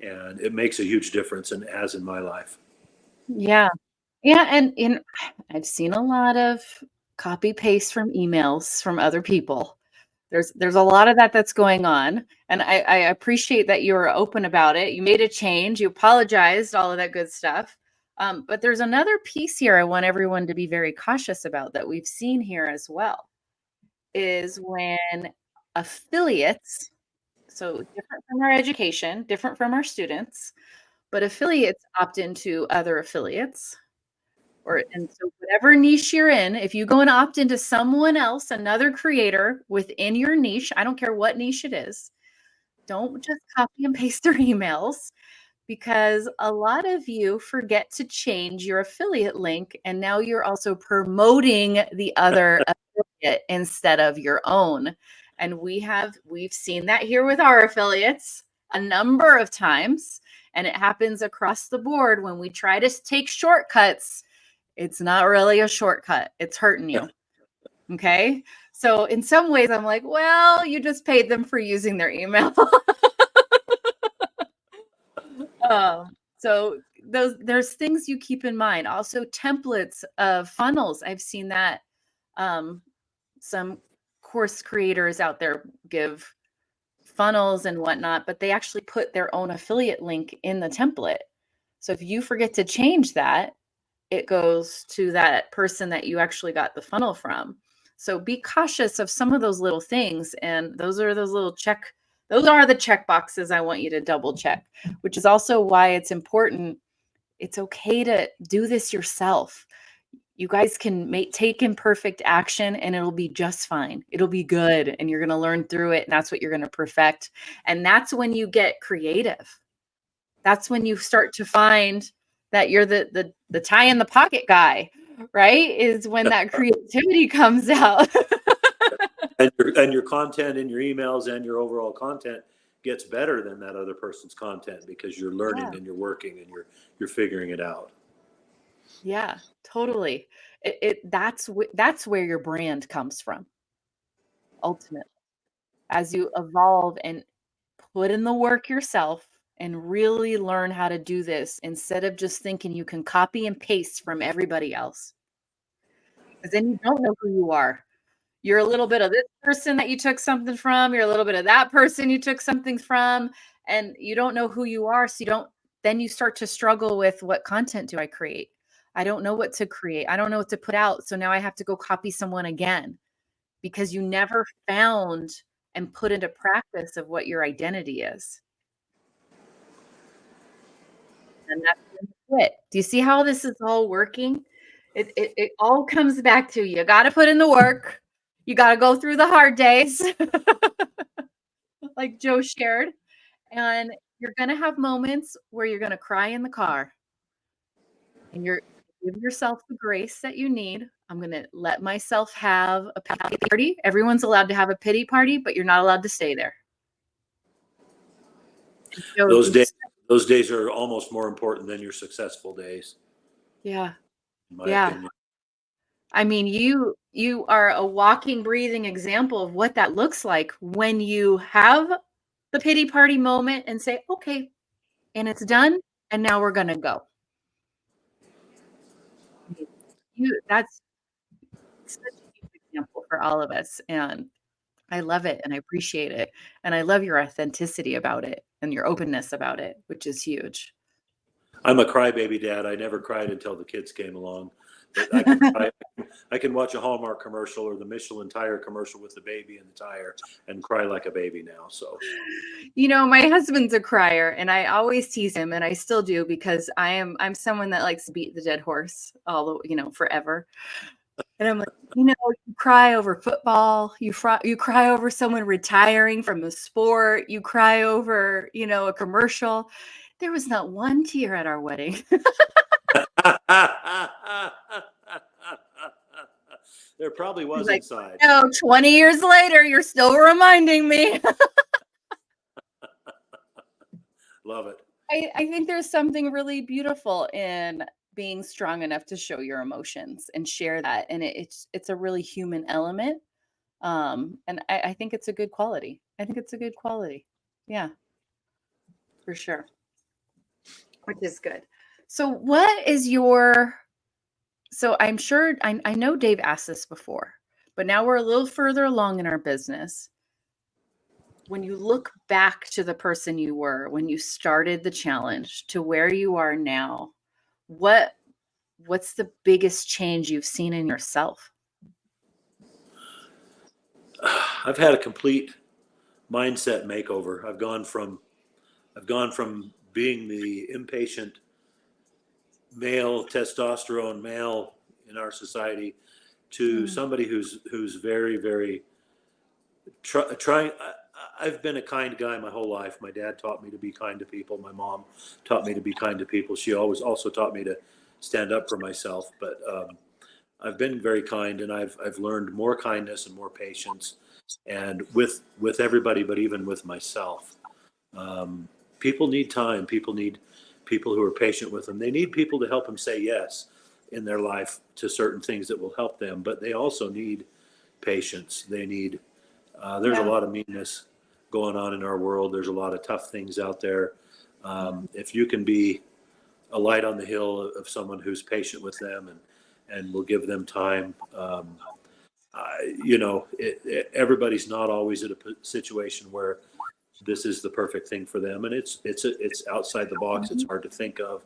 Speaker 2: and it makes a huge difference, and it has in my life.
Speaker 1: Yeah. Yeah, and I've seen a lot of copy paste from emails from other people. There's a lot of that that's going on, and I appreciate that you were open about it. You made a change, you apologized, all of that good stuff. But there's another piece here I want everyone to be very cautious about that we've seen here as well, is when affiliates, so different from our education, different from our students, but affiliates opt into other affiliates or and so whatever niche you're in, if you go and opt into someone else, another creator within your niche, I don't care what niche it is, don't just copy and paste their emails because a lot of you forget to change your affiliate link and now you're also promoting the other affiliate instead of your own. And we've seen that here with our affiliates a number of times, and it happens across the board when we try to take shortcuts. It's not really a shortcut. It's hurting you. Okay? So in some ways I'm like, well, you just paid them for using their email. So there's things you keep in mind. Also templates of funnels. I've seen that some course creators out there give funnels and whatnot, but they actually put their own affiliate link in the template. So if you forget to change that, it goes to that person that you actually got the funnel from. So be cautious of some of those little things. And those are the check boxes I want you to double check, which is also why it's important. It's okay to do this yourself. You guys can take imperfect action and it'll be just fine. It'll be good. And you're going to learn through it. And that's what you're going to perfect. And that's when you get creative. That's when you start to find that you're the tie in the pocket guy, right? Is when that creativity comes out.
Speaker 2: And your content in your emails and your overall content gets better than that other person's content because you're
Speaker 1: Yeah.
Speaker 2: learning and you're working and you're figuring it out.
Speaker 1: Yeah, totally. That's where your brand comes from, ultimately. As you evolve and put in the work yourself and really learn how to do this instead of just thinking you can copy and paste from everybody else. Because then you don't know who you are. You're a little bit of this person that you took something from. You're a little bit of that person you took something from, and you don't know who you are. So then you start to struggle with, what content do I create? I don't know what to create. I don't know what to put out. So now I have to go copy someone again, because you never found and put into practice of what your identity is. And that's when you quit. Do you see how this is all working? It all comes back to, you got to put in the work. You got to go through the hard days, like Joe shared. And you're going to have moments where you're going to cry in the car, and you're give yourself the grace that you need. I'm going to let myself have a pity party. Everyone's allowed to have a pity party, but you're not allowed to stay there. So
Speaker 2: Those days are almost more important than your successful days.
Speaker 1: yeah.
Speaker 2: In my opinion.
Speaker 1: I mean, you are a walking, breathing example of what that looks like when you have the pity party moment and say, okay, and it's done, and now we're gonna go. That's such a huge example for all of us, and I love it, and I appreciate it, and I love your authenticity about it and your openness about it, which is huge.
Speaker 2: I'm a crybaby dad. I never cried until the kids came along. But I can watch a Hallmark commercial or the Michelin tire commercial with the baby in the tire and cry like a baby now. So,
Speaker 1: My husband's a crier, and I always tease him, and I still do, because I'm someone that likes to beat the dead horse forever. And I'm like, you cry over football, you cry over someone retiring from a sport, you cry over, a commercial. There was not one tear at our wedding.
Speaker 2: there probably was
Speaker 1: Like,
Speaker 2: inside.
Speaker 1: no, 20 years later, you're still reminding me.
Speaker 2: Love it.
Speaker 1: I think there's something really beautiful in being strong enough to show your emotions and share that. And it's a really human element. And I think it's a good quality. I think it's a good quality. Yeah, for sure. Which is good. So I'm sure, I know Dave asked this before, but now we're a little further along in our business. When you look back to the person you were when you started the challenge to where you are now, what's the biggest change you've seen in yourself?
Speaker 2: I've had a complete mindset makeover. I've gone from being the impatient male, testosterone male in our society to somebody who's very, very trying. I've been a kind guy my whole life. My dad taught me to be kind to people. My mom taught me to be kind to people. She always also taught me to stand up for myself. But I've been very kind, and I've learned more kindness and more patience, and with everybody, but even with myself. People need time. People need people who are patient with them. They need people to help them say yes in their life to certain things that will help them. But they also need patience. They need. There's a lot of meanness going on in our world. There's a lot of tough things out there. If you can be a light on the hill of someone who's patient with them and will give them time, everybody's not always at a situation where this is the perfect thing for them, and it's outside the box. It's hard to think of,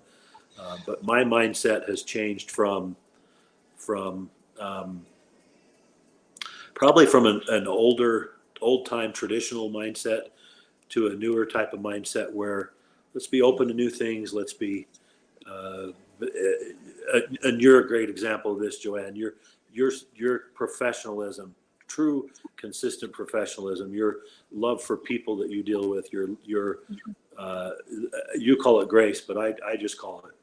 Speaker 2: but my mindset has changed from probably from an old time traditional mindset to a newer type of mindset where let's be open to new things. Let's be, and you're a great example of this, Joanne. Your professionalism, true, consistent professionalism, your love for people that you deal with, your you call it grace, but I just call it,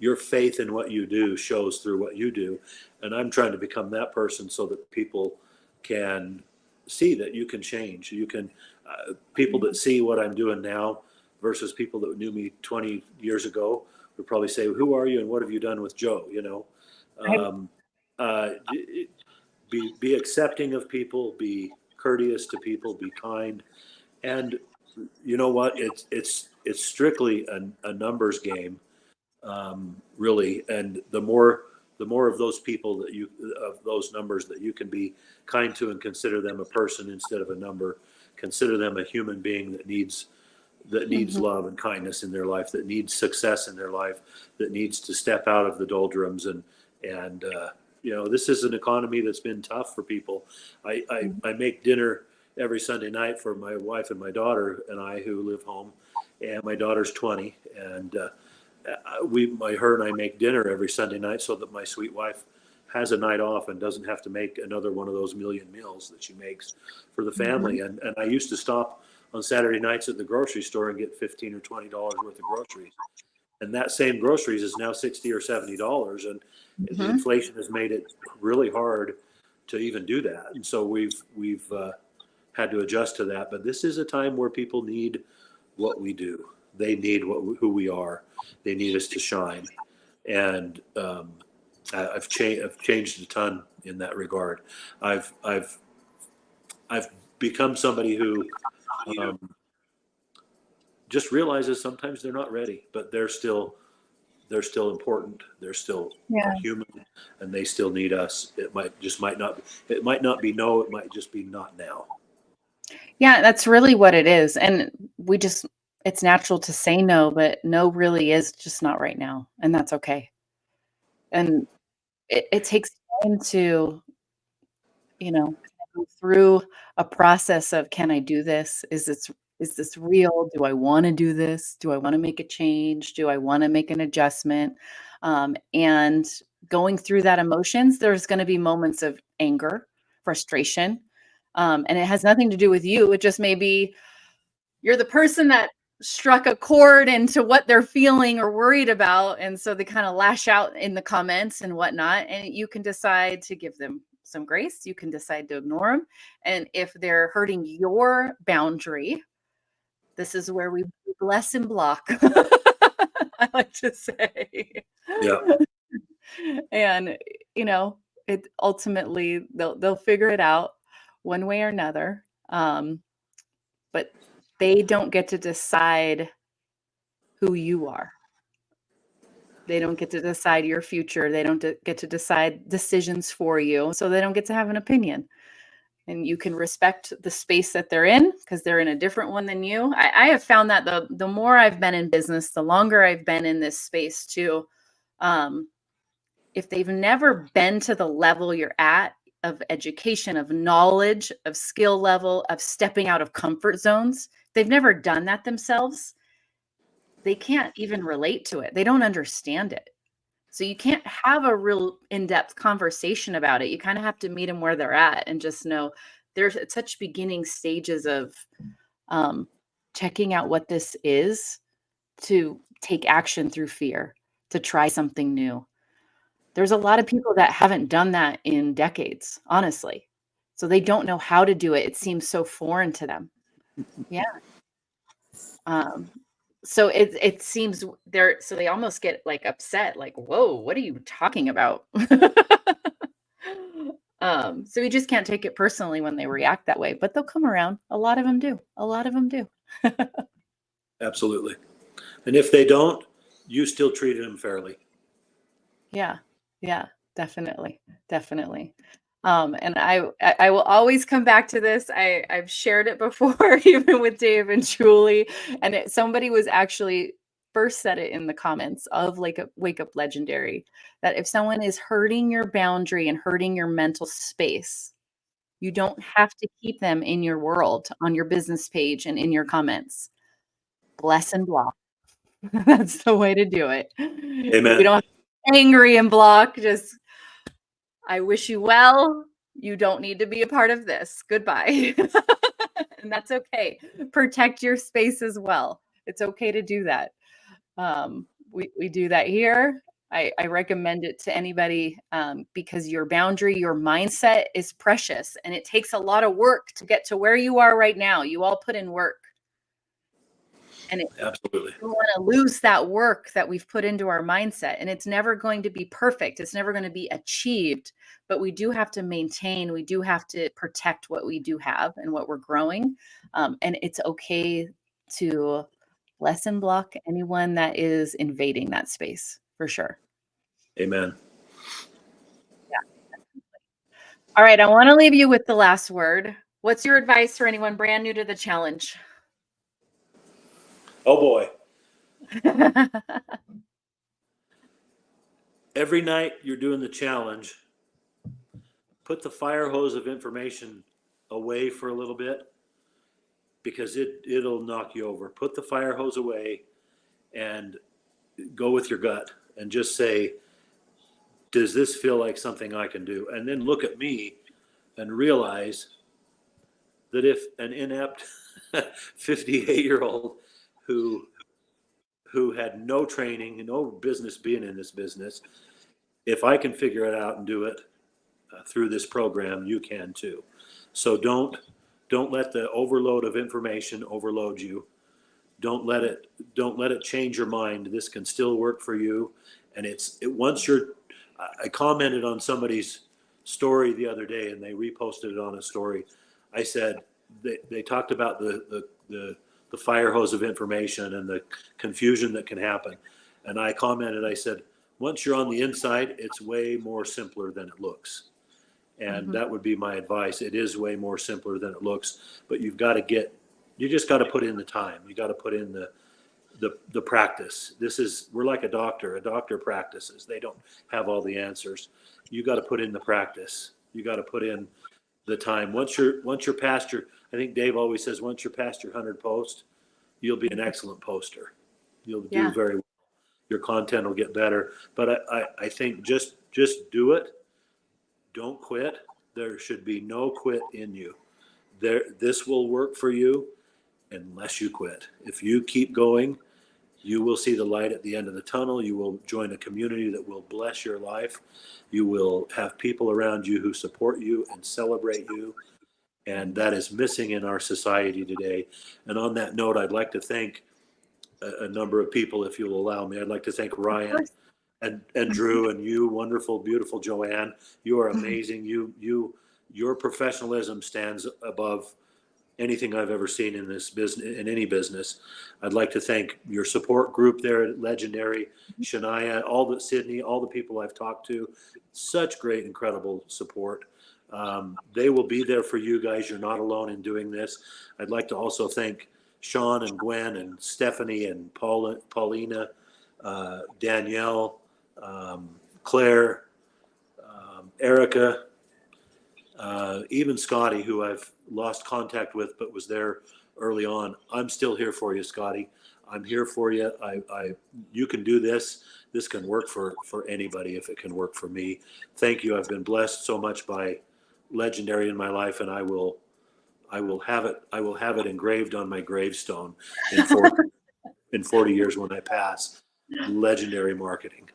Speaker 2: your faith in what you do shows through what you do. And I'm trying to become that person so that people can see that you can change. You can, people that see what I'm doing now versus people that knew me 20 years ago would probably say, who are you and what have you done with Joe? Be accepting of people, be courteous to people, be kind. And you know what? It's strictly a numbers game. Really, and the more the more of those people of those numbers that you can be kind to and consider them a person instead of a number, consider them a human being that needs love and kindness in their life, that needs success in their life, that needs to step out of the doldrums. And this is an economy that's been tough for people. I make dinner every Sunday night for my wife and my daughter and I, who live home, and my daughter's 20, and her and I make dinner every Sunday night so that my sweet wife has a night off and doesn't have to make another one of those million meals that she makes for the family. And I used to stop on Saturday nights at the grocery store and get $15 or $20 worth of groceries. And that same groceries is now $60 or $70. And the inflation has made it really hard to even do that. And so we've had to adjust to that. But this is a time where people need what we do. They need who we are. They need us to shine. And I've changed a ton in that regard. I've become somebody who just realizes sometimes they're not ready, but they're still important. They're still human, and they still need us. It might not be no. It might just be not now.
Speaker 1: Yeah, that's really what it is. And it's natural to say no, but no really is just not right now. And that's okay. And it takes time to, go through a process of, can I do this? Is this real? Do I want to do this? Do I want to make a change? Do I want to make an adjustment? And going through that emotions, there's going to be moments of anger, frustration. And it has nothing to do with you. It just may be you're the person that struck a chord into what they're feeling or worried about. And so they kind of lash out in the comments and whatnot. And you can decide to give them some grace. You can decide to ignore them. And if they're hurting your boundary, this is where we bless and block. I like to say.
Speaker 2: Yeah.
Speaker 1: And, it ultimately they'll figure it out one way or another. But they don't get to decide who you are. They don't get to decide your future. They don't get to decide decisions for you. So they don't get to have an opinion. And you can respect the space that they're in because they're in a different one than you. I have found that the more I've been in business, the longer I've been in this space too. If they've never been to the level you're at of education, of knowledge, of skill level, of stepping out of comfort zones, they've never done that themselves. They can't even relate to it. They don't understand it. So you can't have a real in-depth conversation about it. You kind of have to meet them where they're at and just know there's such beginning stages of checking out what this is, to take action through fear, to try something new. There's a lot of people that haven't done that in decades, honestly. So they don't know how to do it. It seems so foreign to them. Yeah. So it seems so they almost get like upset, like, whoa, what are you talking about? So you just can't take it personally when they react that way, but they'll come around. A lot of them do. A lot of them do.
Speaker 2: Absolutely. And if they don't, you still treated them fairly.
Speaker 1: Yeah. Yeah, definitely. Definitely. And I will always come back to this. I've shared it before, even with Dave and Julie, and somebody was actually first said it in the comments of like a Wake Up Legendary, that if someone is hurting your boundary and hurting your mental space, you don't have to keep them in your world, on your business page and in your comments. Bless and block. That's the way to do it.
Speaker 2: Amen.
Speaker 1: We don't have to be angry and block. Just, I wish you well. You don't need to be a part of this. Goodbye. And that's okay. Protect your space as well. It's okay to do that. We do that here. I recommend it to anybody because your boundary, your mindset is precious, and it takes a lot of work to get to where you are right now. You all put in work. And
Speaker 2: absolutely,
Speaker 1: we want to lose that work that we've put into our mindset, and it's never going to be perfect. It's never going to be achieved, but we do have to maintain, we do have to protect what we do have and what we're growing. And it's okay to lesson block anyone that is invading that space, for sure.
Speaker 2: Amen.
Speaker 1: All right, I want to leave you with the last word. What's your advice for anyone brand new to the challenge?
Speaker 2: Oh boy. Every night you're doing the challenge, put the fire hose of information away for a little bit, because it'll knock you over. Put the fire hose away and go with your gut and just say, does this feel like something I can do? And then look at me and realize that if an inept 58-year-old who had no training, no business being in this business, if I can figure it out and do it through this program, you can too. So don't let the overload of information overload you. Don't let it change your mind. This can still work for you. And I commented on somebody's story the other day, and they reposted it on a story. I said they talked about the fire hose of information and the confusion that can happen. And I commented, I said, once you're on the inside, it's way more simpler than it looks. And that would be my advice. It is way more simpler than it looks, but you just got to put in the time. You got to put in the practice. We're like a doctor. A doctor practices. They don't have all the answers. You got to put in the practice. You got to put in the time. Once you're past I think Dave always says, once you're past your 100 posts, you'll be an excellent poster. You'll do very well. Your content will get better. But I think just do it. Don't quit. There should be no quit in you. This will work for you unless you quit. If you keep going, you will see the light at the end of the tunnel. You will join a community that will bless your life. You will have people around you who support you and celebrate you. And that is missing in our society today. And on that note, I'd like to thank a number of people, if you'll allow me. I'd like to thank Ryan and Drew and you, wonderful, beautiful Joanne. You are amazing. Your professionalism stands above anything I've ever seen in this business, in any business. I'd like to thank your support group there at Legendary, Shania, Sydney, all the people I've talked to. Such great, incredible support. They will be there for you guys. You're not alone in doing this. I'd like to also thank Sean and Gwen and Stephanie and Paulina, Danielle, Claire, Erica, even Scotty, who I've lost contact with but was there early on. I'm still here for you, Scotty. I'm here for you. You can do this. This can work for anybody if it can work for me. Thank you. I've been blessed so much by Legendary in my life, and I will have it engraved on my gravestone in 40 years when I pass. Legendary marketing.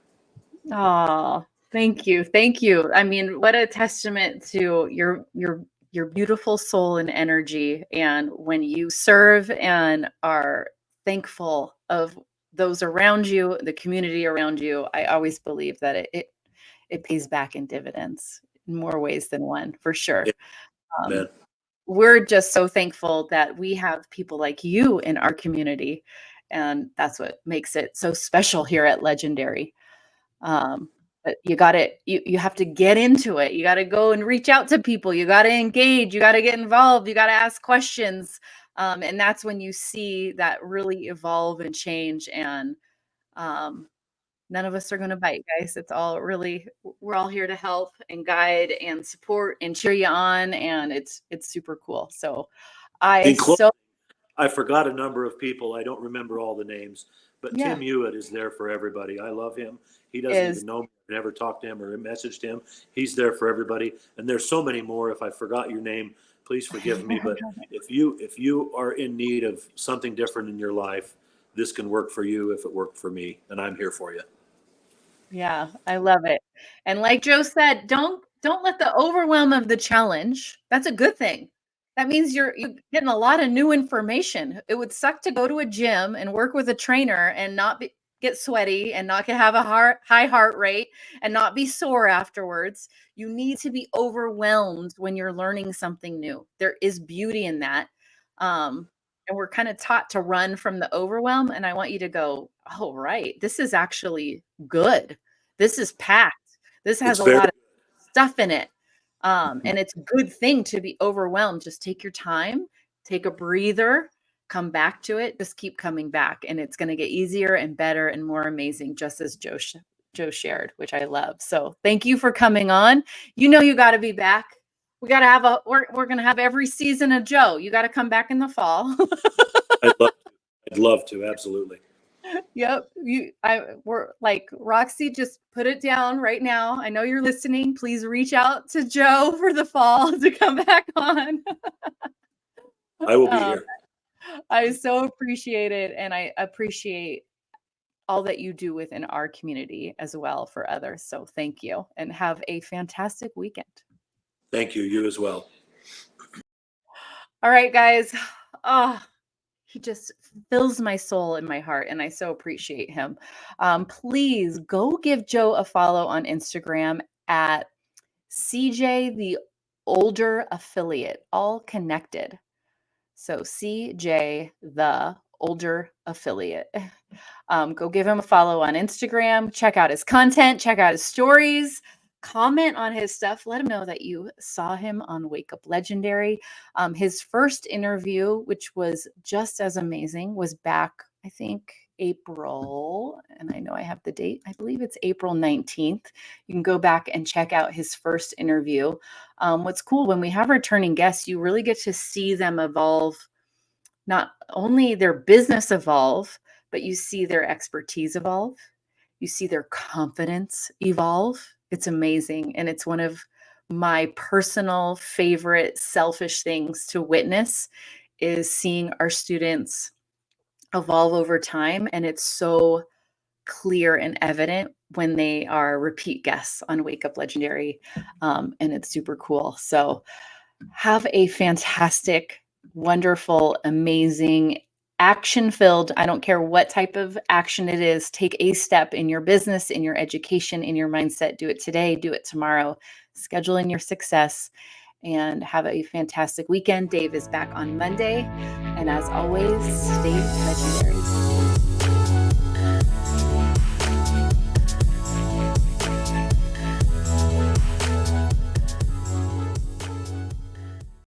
Speaker 1: Oh, thank you. Thank you. I mean, what a testament to your beautiful soul and energy. And when you serve and are thankful of those around you, the community around you, I always believe that it pays back in dividends in more ways than one, for sure. We're just so thankful that we have people like you in our community. And that's what makes it so special here at Legendary. But you have to get into it. You got to go and reach out to people. You got to engage. You got to get involved. You got to ask questions. And that's when you see that really evolve and change. And none of us are going to bite, guys. It's all really, we're all here to help and guide and support and cheer you on. And it's super cool. So I
Speaker 2: forgot a number of people. I don't remember all the names, but Tim Hewitt is there for everybody. I love him. He doesn't even know me. I never talked to him or messaged him. He's there for everybody. And there's so many more. If I forgot your name, please forgive me. But if you are in need of something different in your life, this can work for you if it worked for me. And I'm here for you.
Speaker 1: Yeah, I love it. And like Joe said, don't let the overwhelm of the challenge. That's a good thing. That means you're getting a lot of new information. It would suck to go to a gym and work with a trainer and not get sweaty and not have a high heart rate and not be sore afterwards. You need to be overwhelmed when you're learning something new. There is beauty in that. And we're kind of taught to run from the overwhelm. And I want you to go, oh, right, this is actually good. This is packed. This has a lot of stuff in it. And it's a good thing to be overwhelmed. Just take your time, take a breather, come back to it, just keep coming back. And it's going to get easier and better and more amazing, just as Joe shared, which I love. So thank you for coming on. You know, you got to be back. We got to have we're going to have every season of Joe. You got to come back in the fall.
Speaker 2: I'd love to. Absolutely.
Speaker 1: Yep. We're like, Roxy, just put it down right now. I know you're listening. Please reach out to Joe for the fall to come back on.
Speaker 2: I will be here.
Speaker 1: I so appreciate it. And I appreciate all that you do within our community as well for others. So thank you and have a fantastic weekend.
Speaker 2: Thank you. You as well.
Speaker 1: All right, guys. Oh, he just fills my soul and my heart, and I so appreciate him. Please go give Joe a follow on Instagram at CJ the Older Affiliate, all connected. So CJ the Older Affiliate. Go give him a follow on Instagram. Check out his content. Check out his stories. Comment on his stuff. Let him know that you saw him on Wake Up Legendary. His first interview, which was just as amazing, was back, I think, April. And I know I have the date. I believe it's April 19th. You can go back and check out his first interview. What's cool, when we have returning guests, you really get to see them evolve. Not only their business evolve, but you see their expertise evolve. You see their confidence evolve. It's amazing. And it's one of my personal favorite selfish things to witness is seeing our students evolve over time. And it's so clear and evident when they are repeat guests on Wake Up Legendary. And it's super cool. So have a fantastic, wonderful, amazing, action-filled, I don't care what type of action it is, take a step in your business, in your education, in your mindset. Do it today, do it tomorrow. Schedule in your success and have a fantastic weekend. Dave is back on Monday. And as always, stay legendary.